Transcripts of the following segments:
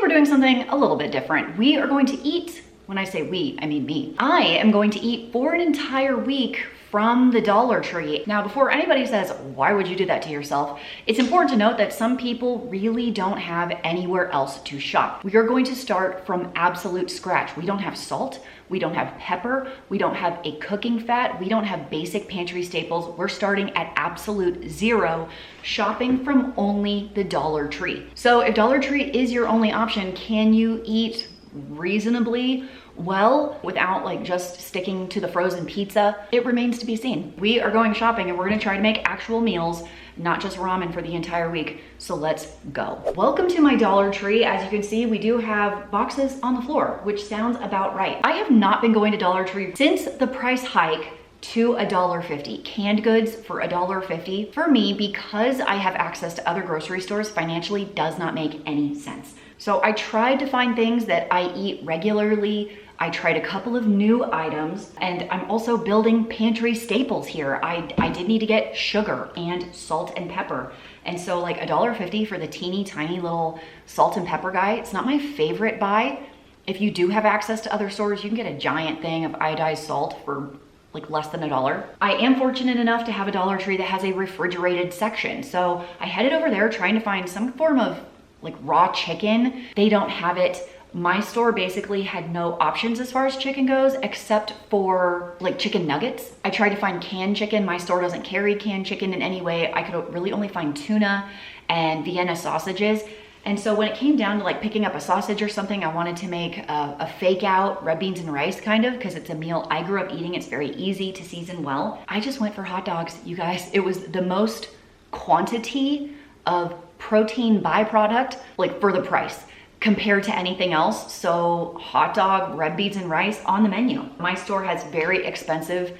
we're doing something a little bit different. We are going to eat, when I say we, I mean me. I am going to eat for an entire week from the Dollar Tree. Now, before anybody says, why would you do that to yourself? It's important to note that some people really don't have anywhere else to shop. We are going to start from absolute scratch. We don't have salt, we don't have pepper, we don't have a cooking fat, we don't have basic pantry staples. We're starting at absolute zero, shopping from only the Dollar Tree. So if Dollar Tree is your only option, can you eat reasonably well without like just sticking to the frozen pizza? It remains to be seen. We are going shopping and we're gonna try to make actual meals, not just ramen for the entire week. So let's go. Welcome to my Dollar Tree. As you can see, we do have boxes on the floor, which sounds about right. I have not been going to Dollar Tree since the price hike to $1.50. Canned goods for $1.50 for me, because I have access to other grocery stores, financially does not make any sense. So I tried to find things that I eat regularly. I tried a couple of new items, and I'm also building pantry staples here. I did need to get sugar and salt and pepper. And so like $1.50 for the teeny tiny little salt and pepper guy, it's not my favorite buy. If you do have access to other stores, you can get a giant thing of iodized salt for like less than $1. I am fortunate enough to have a Dollar Tree that has a refrigerated section. So I headed over there trying to find some form of like raw chicken. They don't have it. My store basically had no options as far as chicken goes, except for like chicken nuggets. I tried to find canned chicken. My store doesn't carry canned chicken in any way. I could really only find tuna and Vienna sausages. And so when it came down to like picking up a sausage or something, I wanted to make a fake out red beans and rice kind of, because it's a meal I grew up eating. It's very easy to season well. I just went for hot dogs, you guys. It was the most quantity of protein byproduct, like for the price compared to anything else. So hot dog, red beans and rice on the menu. My store has very expensive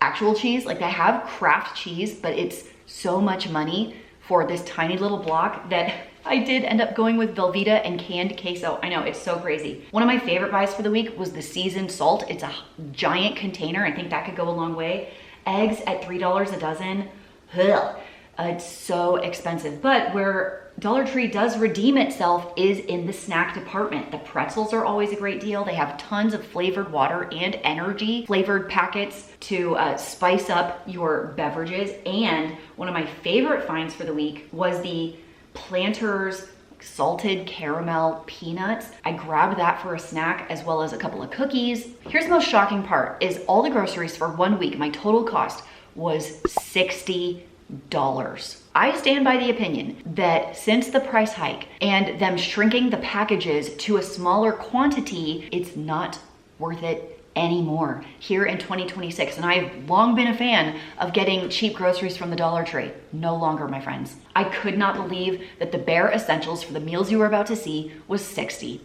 actual cheese. Like they have Kraft cheese, but it's so much money for this tiny little block that I did end up going with Velveeta and canned queso. I know, it's so crazy. One of my favorite buys for the week was the seasoned salt. It's a giant container. I think that could go a long way. Eggs at $3 a dozen. Ugh. It's so expensive, but where Dollar Tree does redeem itself is in the snack department. The pretzels are always a great deal. They have tons of flavored water and energy flavored packets to spice up your beverages. And one of my favorite finds for the week was the Planters salted caramel peanuts. I grabbed that for a snack as well as a couple of cookies. Here's the most shocking part is all the groceries for 1 week, my total cost was $60. I stand by the opinion that since the price hike and them shrinking the packages to a smaller quantity, it's not worth it anymore here in 2026. And I've long been a fan of getting cheap groceries from the Dollar Tree. No longer, my friends. I could not believe that the bare essentials for the meals you were about to see was $60.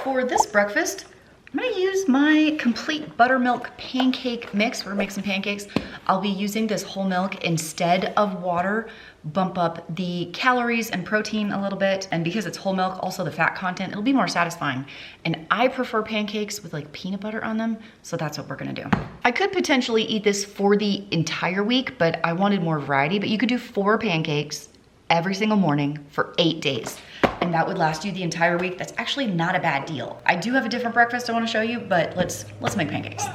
For this breakfast, I'm gonna use my complete buttermilk pancake mix. We're gonna make some pancakes. I'll be using this whole milk instead of water, bump up the calories and protein a little bit. And because it's whole milk, also the fat content, it'll be more satisfying. And I prefer pancakes with like peanut butter on them. So that's what we're gonna do. I could potentially eat this for the entire week, but I wanted more variety. But you could do 4 pancakes every single morning for 8 days. And that would last you the entire week. That's actually not a bad deal. I do have a different breakfast I wanna show you, but let's make pancakes.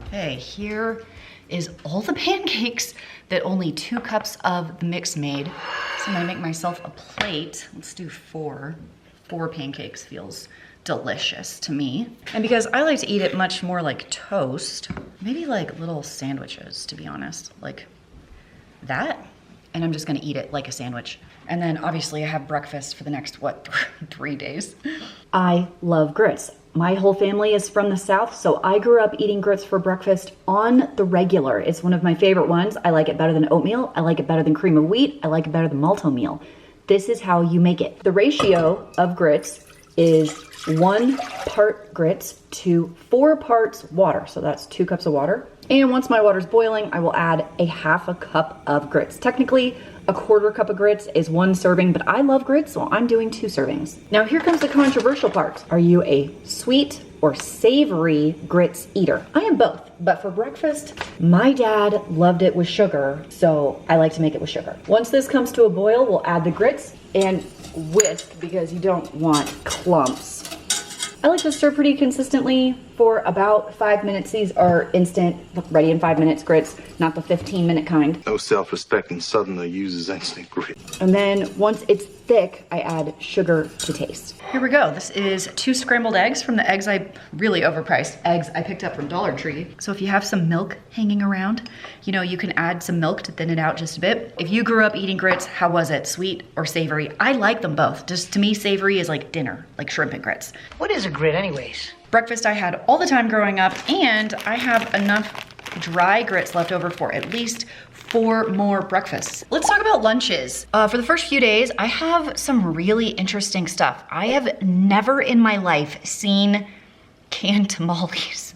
Okay, here is all the pancakes that only 2 cups of the mix made. So I'm gonna make myself a plate. Let's do 4. 4 pancakes feels delicious to me. And because I like to eat it much more like toast, maybe like little sandwiches, to be honest, like that. And I'm just gonna eat it like a sandwich. And then obviously I have breakfast for the next, what, 3 days. I love grits. My whole family is from the South, so I grew up eating grits for breakfast on the regular. It's one of my favorite ones. I like it better than oatmeal. I like it better than cream of wheat. I like it better than Malto-meal. This is how you make it. The ratio of grits is 1 part grits to 4 parts water. So that's 2 cups of water. And once my water's boiling, I will add a half a cup of grits. Technically, a quarter cup of grits is 1 serving, but I love grits, so I'm doing 2 servings. Now here comes the controversial part. Are you a sweet or savory grits eater? I am both, but for breakfast, my dad loved it with sugar, so I like to make it with sugar. Once this comes to a boil, we'll add the grits and whisk because you don't want clumps. I like to stir pretty consistently for about 5 minutes. These are instant, ready in 5 minutes grits, not the 15-minute kind. No self-respecting Southerner uses instant grit. And then once it's thick, I add sugar to taste. Here we go. This is 2 scrambled eggs from the eggs really overpriced eggs I picked up from Dollar Tree. So if you have some milk hanging around, you know, you can add some milk to thin it out just a bit. If you grew up eating grits, how was it? Sweet or savory? I like them both. Just to me, savory is like dinner, like shrimp and grits. What is a grit anyways? Breakfast I had all the time growing up, and I have enough dry grits left over for at least 4 more breakfasts. Let's talk about lunches. For the first few days, I have some really interesting stuff. I have never in my life seen canned tamales,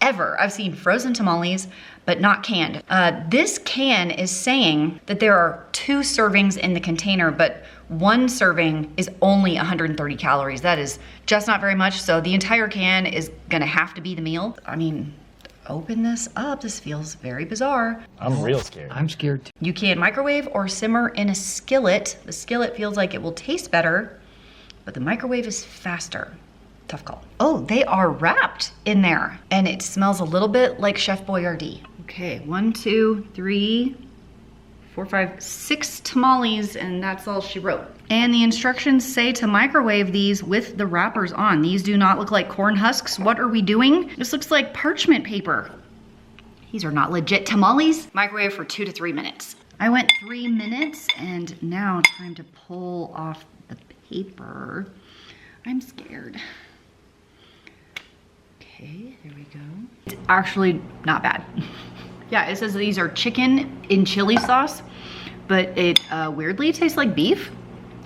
ever. I've seen frozen tamales, but not canned. This can is saying that there are 2 servings in the container, but 1 serving is only 130 calories. That is just not very much, so the entire can is gonna have to be the meal. I mean, open this up. This feels very bizarre. I'm real scared. I'm scared too. You can microwave or simmer in a skillet. The skillet feels like it will taste better, but the microwave is faster. Tough call. Oh, they are wrapped in there, and it smells a little bit like Chef Boyardee. Okay, 1, 2, 3, 4, 5, 6 tamales, and that's all she wrote. And the instructions say to microwave these with the wrappers on. These do not look like corn husks. What are we doing? This looks like parchment paper. These are not legit tamales. Microwave for 2 to 3 minutes. I went 3 minutes, and now time to pull off the paper. I'm scared. Okay, there we go. It's actually not bad. Yeah, it says these are chicken in chili sauce, but it weirdly tastes like beef.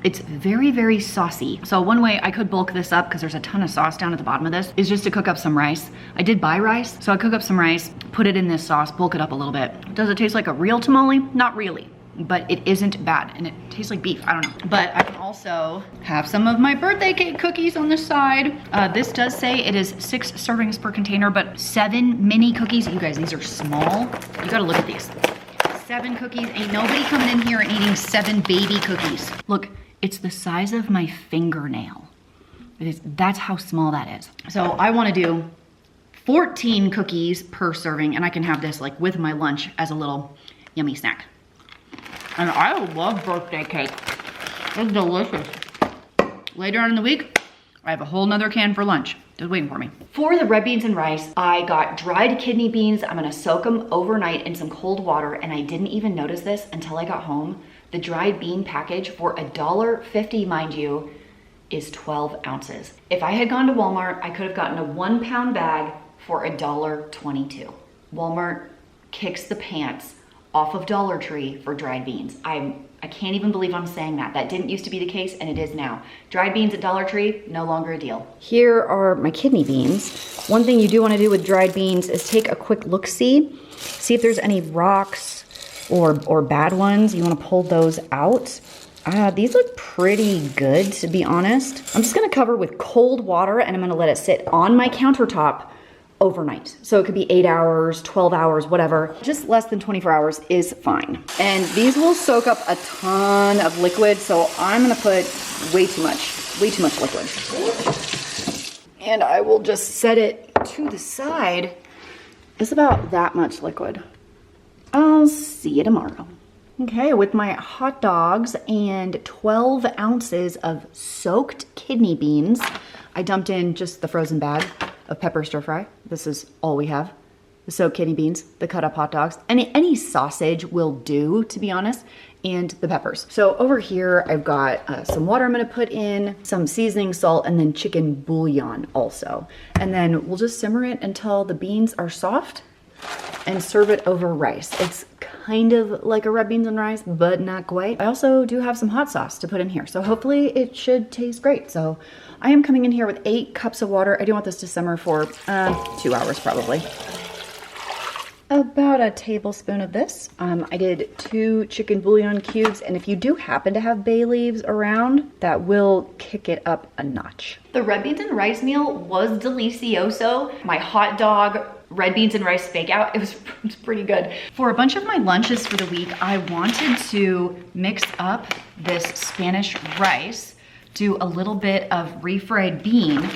It's very, very saucy. So one way I could bulk this up, because there's a ton of sauce down at the bottom of this, is just to cook up some rice. I did buy rice, so I cook up some rice, put it in this sauce, bulk it up a little bit. Does it taste like a real tamale? Not really, but it isn't bad, and it tastes like beef, I don't know. But I can also have some of my birthday cake cookies on the side. This does say it is 6 servings per container, but 7 mini cookies. You guys, these are small. You gotta look at these. 7 cookies, ain't nobody coming in here and eating 7 baby cookies. Look, it's the size of my fingernail. That's how small that is. So I wanna do 14 cookies per serving, and I can have this like with my lunch as a little yummy snack. And I love birthday cake. It's delicious. Later on in the week, I have a whole nother can for lunch. Just waiting for me. For the red beans and rice, I got dried kidney beans. I'm gonna soak them overnight in some cold water, and I didn't even notice this until I got home. The dried bean package for $1.50, mind you, is 12 ounces. If I had gone to Walmart, I could have gotten a 1-pound bag for $1.22. Walmart kicks the pants off of Dollar Tree for dried beans. I can't even believe I'm saying that. That didn't used to be the case, and it is now. Dried beans at Dollar Tree, no longer a deal. Here are my kidney beans. One thing you do want to do with dried beans is take a quick look-see. See if there's any rocks or bad ones. You want to pull those out. These look pretty good, to be honest. I'm just gonna cover with cold water, and I'm gonna let it sit on my countertop overnight. So it could be 8 hours, 12 hours, whatever. Just less than 24 hours is fine. And these will soak up a ton of liquid, so I'm gonna put way too much liquid. And I will just set it to the side. It's about that much liquid. I'll see you tomorrow. Okay, with my hot dogs and 12 ounces of soaked kidney beans, I dumped in just the frozen bag of pepper stir fry. This is all we have. The soaked kidney beans, the cut up hot dogs, any sausage will do, to be honest, and the peppers. So over here, I've got some water I'm gonna put in, some seasoning, salt, and then chicken bouillon also. And then we'll just simmer it until the beans are soft and serve it over rice. It's kind of like a red beans and rice, but not quite. I also do have some hot sauce to put in here, so hopefully it should taste great. So I am coming in here with 8 cups of water. I do want this to simmer for 2 hours probably. About a tablespoon of this. I did 2 chicken bouillon cubes, and if you do happen to have bay leaves around, that will kick it up a notch. The red beans and rice meal was delicioso. My hot dog, red beans and rice fake out, it was pretty good. For a bunch of my lunches for the week, I wanted to mix up this Spanish rice, do a little bit of refried bean,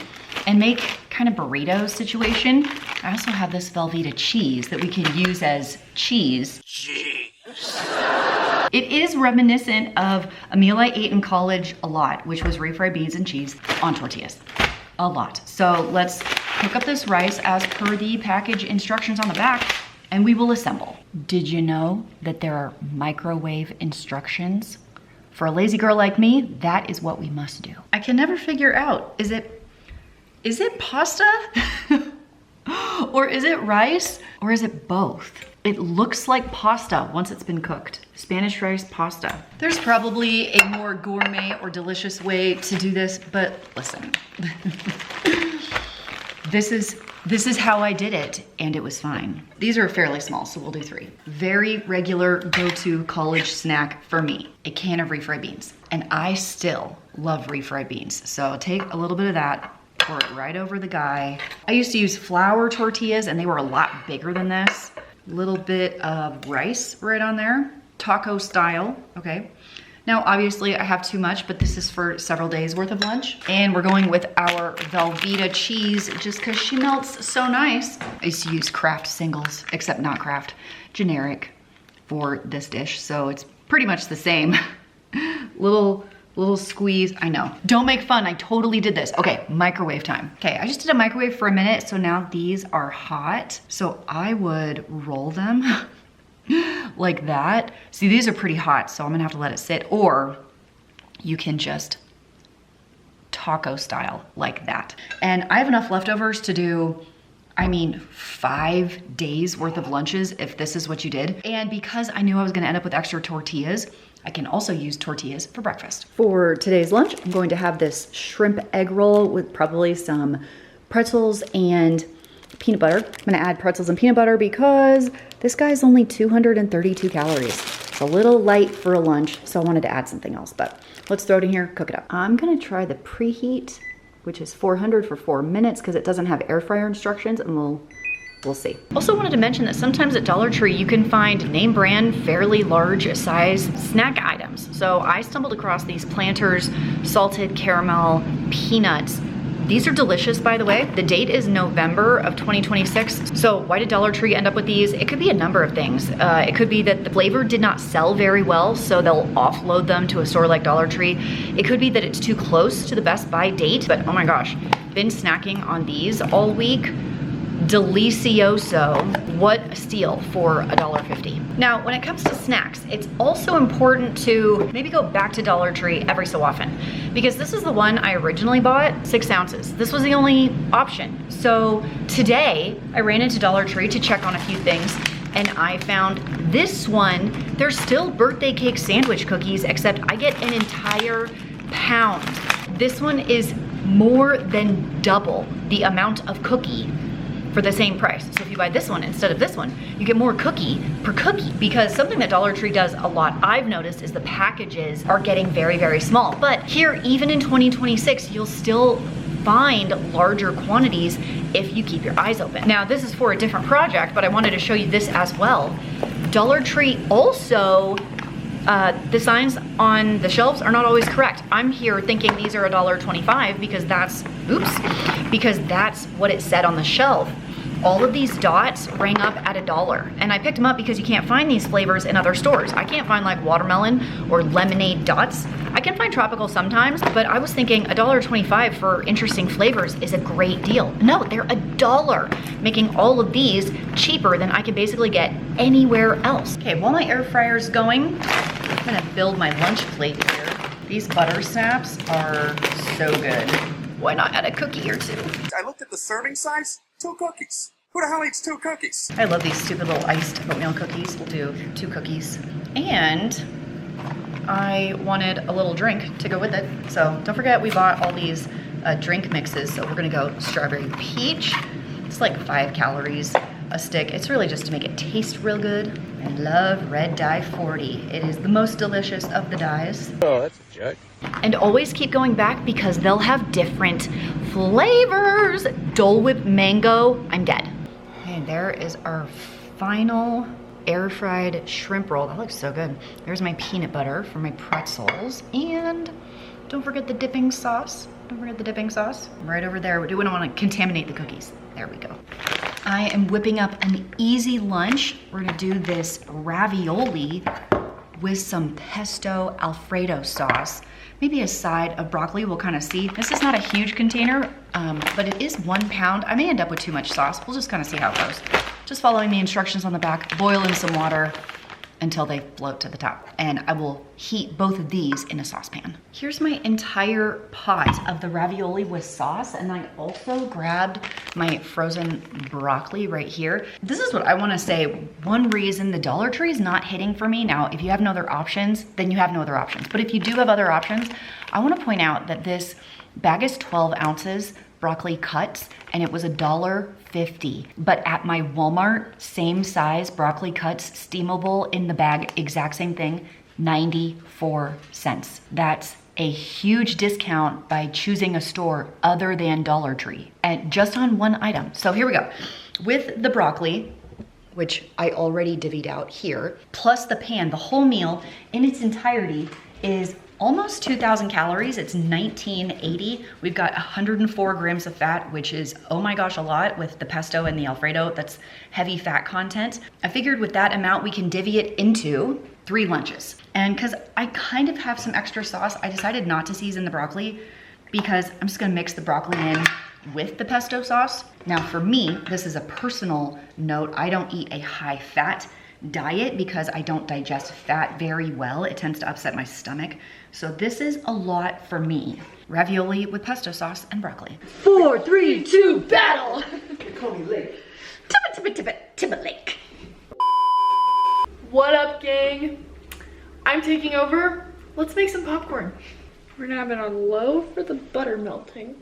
and make kind of burrito situation. I also have this Velveeta cheese that we can use as cheese. It is reminiscent of a meal I ate in college a lot, which was refried beans and cheese on tortillas. A lot. So let's cook up this rice as per the package instructions on the back, and we will assemble. Did you know that there are microwave instructions? For a lazy girl like me, that is what we must do. I can never figure out, is it pasta? Or is it rice? Or is it both? It looks like pasta once it's been cooked. Spanish rice pasta. There's probably a more gourmet or delicious way to do this, but listen. This is how I did it, and it was fine. These are fairly small, so we'll do 3. Very regular go-to college snack for me, a can of refried beans. And I still love refried beans. So take a little bit of that, pour it right over the guy. I used to use flour tortillas, and they were a lot bigger than this. Little bit of rice right on there, taco style, okay. Now, obviously I have too much, but this is for several days worth of lunch. And we're going with our Velveeta cheese just cause she melts so nice. I used to use Kraft singles, except not Kraft, generic for this dish. So it's pretty much the same. Little squeeze, I know. Don't make fun, I totally did this. Okay, microwave time. Okay, I just did a microwave for a minute, so now these are hot. So I would roll them like that. See, these are pretty hot, so I'm gonna have to let it sit, or you can just taco style like that. And I have enough leftovers to do, I mean, 5 days worth of lunches if this is what you did. And because I knew I was gonna end up with extra tortillas, I can also use tortillas for breakfast. For today's lunch, I'm going to have this shrimp egg roll with probably some pretzels and peanut butter. I'm gonna add pretzels and peanut butter because this guy's only 232 calories. It's a little light for a lunch, so I wanted to add something else, but let's throw it in here, cook it up. I'm gonna try the preheat, which is 400 for 4 minutes because it doesn't have air fryer instructions, and we'll see. Also wanted to mention that sometimes at Dollar Tree you can find name brand, fairly large size snack items. So I stumbled across these Planters salted caramel peanuts. These are delicious, by the way. The date is November of 2026. So why did Dollar Tree end up with these? It could be a number of things. It could be that the flavor did not sell very well, so they'll offload them to a store like Dollar Tree. It could be that it's too close to the Best Buy date, but oh my gosh, been snacking on these all week. Delicioso. What a steal for $1.50. Now, when it comes to snacks, it's also important to maybe go back to Dollar Tree every so often, because this is the one I originally bought, 6 ounces. This was the only option. So today I ran into Dollar Tree to check on a few things, and I found this one. They're still birthday cake sandwich cookies, except I get an entire pound. This one is more than double the amount of cookie for the same price. So if you buy this one instead of this one, you get more cookie per cookie. Because something that Dollar Tree does a lot, I've noticed, is the packages are getting very, very small. But here, even in 2026, you'll still find larger quantities if you keep your eyes open. Now, this is for a different project, but I wanted to show you this as well. Dollar Tree also, the signs on the shelves are not always correct. I'm here thinking these are $1.25 because that's what it said on the shelf. All of these dots rang up at $1, and I picked them up because you can't find these flavors in other stores. I can't find like watermelon or lemonade dots. I can find tropical sometimes, but I was thinking $1.25 for interesting flavors is a great deal. No, they're $1, making all of these cheaper than I could basically get anywhere else. Okay, while my air fryer's going, I'm gonna build my lunch plate here. These butter snaps are so good. Why not add a cookie or 2? I looked at the serving size, 2 cookies. Who the hell eats 2 cookies? I love these stupid little iced oatmeal cookies. We'll do 2 cookies. And I wanted a little drink to go with it. So don't forget, we bought all these drink mixes. So we're gonna go strawberry peach. It's like 5 calories. a stick. It's really just to make it taste real good. I love red dye 40. It is the most delicious of the dyes. Oh, that's a joke. And always keep going back because they'll have different flavors. Dole Whip mango, I'm dead. Okay, there is our final air fried shrimp roll. That looks so good. There's my peanut butter for my pretzels. And don't forget the dipping sauce. Don't forget the dipping sauce. Right over there. We don't want to contaminate the cookies. There we go. I am whipping up an easy lunch. We're gonna do this ravioli with some pesto Alfredo sauce. Maybe a side of broccoli, we'll kind of see. This is not a huge container, but it is 1 pound. I may end up with too much sauce. We'll just kind of see how it goes. Just following the instructions on the back, boil in some water until they float to the top. And I will heat both of these in a saucepan. Here's my entire pot of the ravioli with sauce. And I also grabbed my frozen broccoli right here. This is what I wanna say, one reason the Dollar Tree is not hitting for me. Now, if you have no other options, then you have no other options. But if you do have other options, I wanna point out that this bag is 12 ounces broccoli cuts, and it was $1.50. But at my Walmart, same size broccoli cuts, steamable in the bag, exact same thing, 94 cents. That's a huge discount by choosing a store other than Dollar Tree, and just on one item. So here we go. With the broccoli, which I already divvied out here, plus the pan, the whole meal in its entirety is almost 2,000 calories. It's 1980. We've got 104 grams of fat, which is, oh my gosh, a lot with the pesto and the Alfredo. That's heavy fat content. I figured with that amount, we can divvy it into 3 lunches. And because I kind of have some extra sauce, I decided not to season the broccoli because I'm just gonna mix the broccoli in with the pesto sauce. Now for me, this is a personal note. I don't eat a high fat diet because I don't digest fat very well. It tends to upset my stomach. So this is a lot for me. Ravioli with pesto sauce and broccoli. 4, 3, 2, battle! Call me late. Tibbet Lake. What up, gang? I'm taking over. Let's make some popcorn. We're gonna have it on low for the butter melting.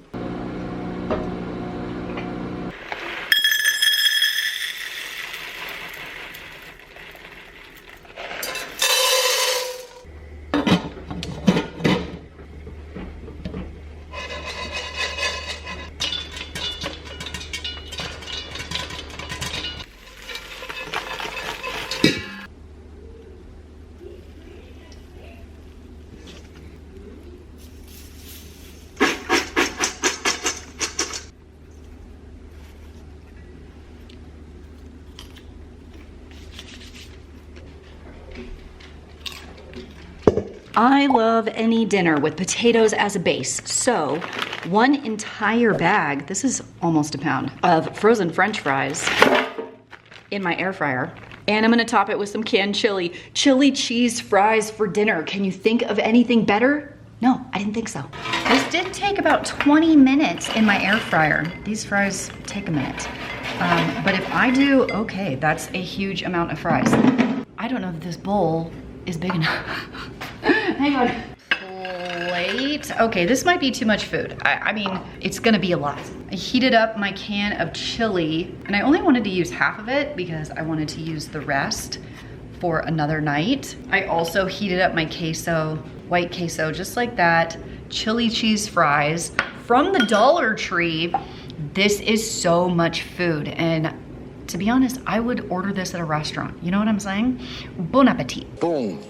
I love any dinner with potatoes as a base. So 1 entire bag, this is almost a pound, of frozen French fries in my air fryer. And I'm gonna top it with some canned chili. Chili cheese fries for dinner. Can you think of anything better? No, I didn't think so. This did take about 20 minutes in my air fryer. These fries take a minute. But if I do, okay, that's a huge amount of fries. I don't know if this bowl is big enough. Hang on. Plate. Okay, this might be too much food. I mean, it's gonna be a lot. I heated up my can of chili, and I only wanted to use half of it because I wanted to use the rest for another night. I also heated up my queso, white queso, just like that. Chili cheese fries from the Dollar Tree. This is so much food, and to be honest, I would order this at a restaurant. You know what I'm saying? Bon appetit. Boom.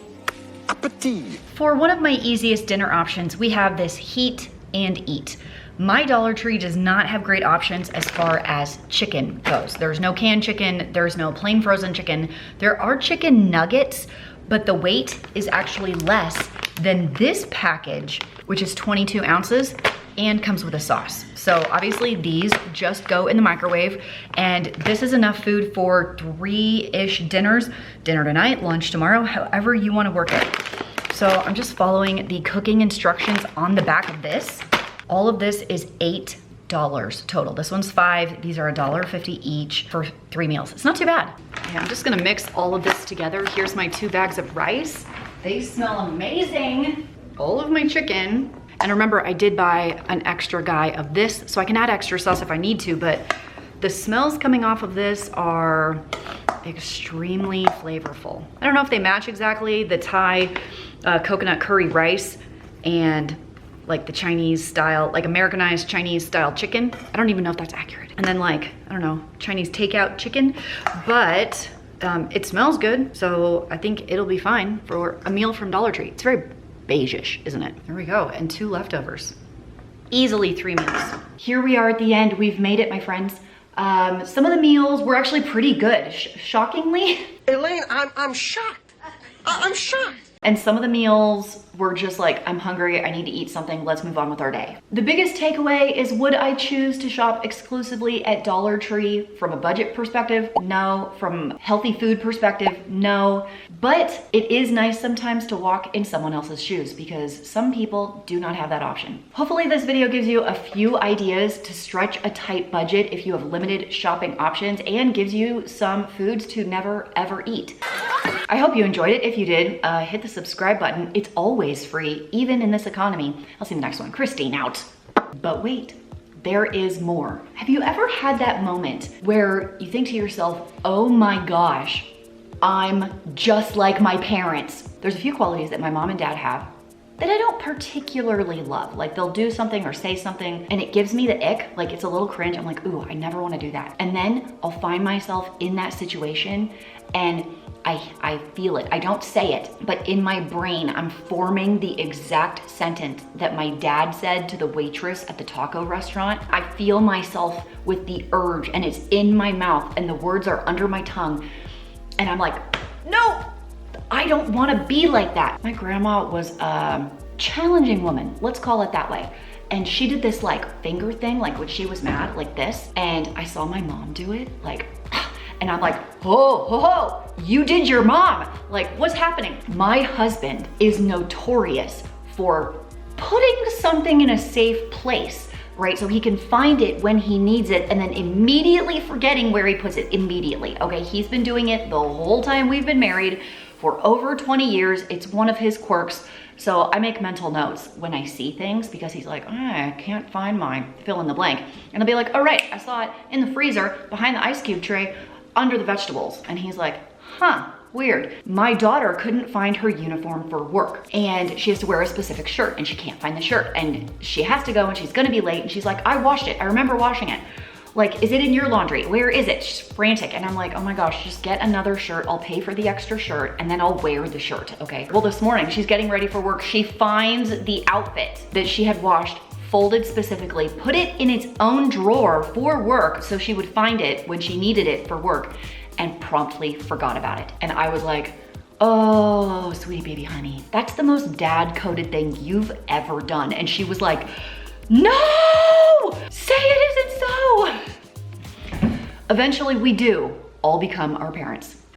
Appetit. For one of my easiest dinner options, we have this heat and eat. My Dollar Tree does not have great options as far as chicken goes. There's no canned chicken, there's no plain frozen chicken. There are chicken nuggets, but the weight is actually less than this package, which is 22 ounces and comes with a sauce. So obviously these just go in the microwave, and this is enough food for 3-ish dinners, dinner tonight, lunch tomorrow, however you wanna work it. So I'm just following the cooking instructions on the back of this. All of this is $8 total. This one's $5, these are $1.50 each for 3 meals. It's not too bad. Okay, I'm just gonna mix all of this together. Here's my 2 bags of rice. They smell amazing. All of my chicken. And remember, I did buy an extra guy of this, so I can add extra sauce if I need to, but The smells coming off of this are extremely flavorful. I don't know if they match exactly the Thai coconut curry rice and like the Chinese style, like Americanized Chinese style chicken. I don't even know if that's accurate. And then like, I don't know, Chinese takeout chicken, but it smells good. So I think it'll be fine for a meal from Dollar Tree. It's very beige-ish, isn't it? There we go, and 2 leftovers. Easily 3 meals. Here we are at the end. We've made it, my friends. Some of the meals were actually pretty good, shockingly. Elaine, I'm shocked. I'm shocked. And some of the meals were just like, I'm hungry, I need to eat something, let's move on with our day. The biggest takeaway is, would I choose to shop exclusively at Dollar Tree from a budget perspective? No. From a healthy food perspective? No. But it is nice sometimes to walk in someone else's shoes because some people do not have that option. Hopefully this video gives you a few ideas to stretch a tight budget if you have limited shopping options, and gives you some foods to never ever eat. I hope you enjoyed it. If you did, hit the subscribe button. It's always free, even in this economy. I'll see the next one. Christine out. But wait, there is more. Have you ever had that moment where you think to yourself, oh my gosh, I'm just like my parents? There's a few qualities that my mom and dad have that I don't particularly love. Like they'll do something or say something and it gives me the ick, like it's a little cringe. I'm like, ooh, I never wanna do that. And then I'll find myself in that situation and I feel it. I don't say it, but in my brain, I'm forming the exact sentence that my dad said to the waitress at the taco restaurant. I feel myself with the urge and it's in my mouth and the words are under my tongue. And I'm like, no, I don't wanna be like that. My grandma was a challenging woman, let's call it that way. And she did this like finger thing, like when she was mad, like this. And I saw my mom do it, like, and I'm like, oh, you did your mom. Like, what's happening? My husband is notorious for putting something in a safe place, right? So he can find it when he needs it and then immediately forgetting where he puts it immediately. Okay, he's been doing it the whole time we've been married for over 20 years. It's one of his quirks. So I make mental notes when I see things because he's like, I can't find my fill in the blank. And I'll be like, oh right, I saw it in the freezer behind the ice cube tray under the vegetables. And he's like, huh, weird. My daughter couldn't find her uniform for work and she has to wear a specific shirt and she can't find the shirt and she has to go and she's gonna be late and she's like, I washed it, I remember washing it. Like, is it in your laundry? Where is it? She's frantic. And I'm like, oh my gosh, just get another shirt. I'll pay for the extra shirt and then I'll wear the shirt, okay? Well, this morning she's getting ready for work. She finds the outfit that she had washed, folded specifically, put it in its own drawer for work so she would find it when she needed it for work, and promptly forgot about it. And I was like, oh, sweetie baby honey, that's the most dad-coded thing you've ever done. And she was like, no, say it isn't so. Eventually we do all become our parents.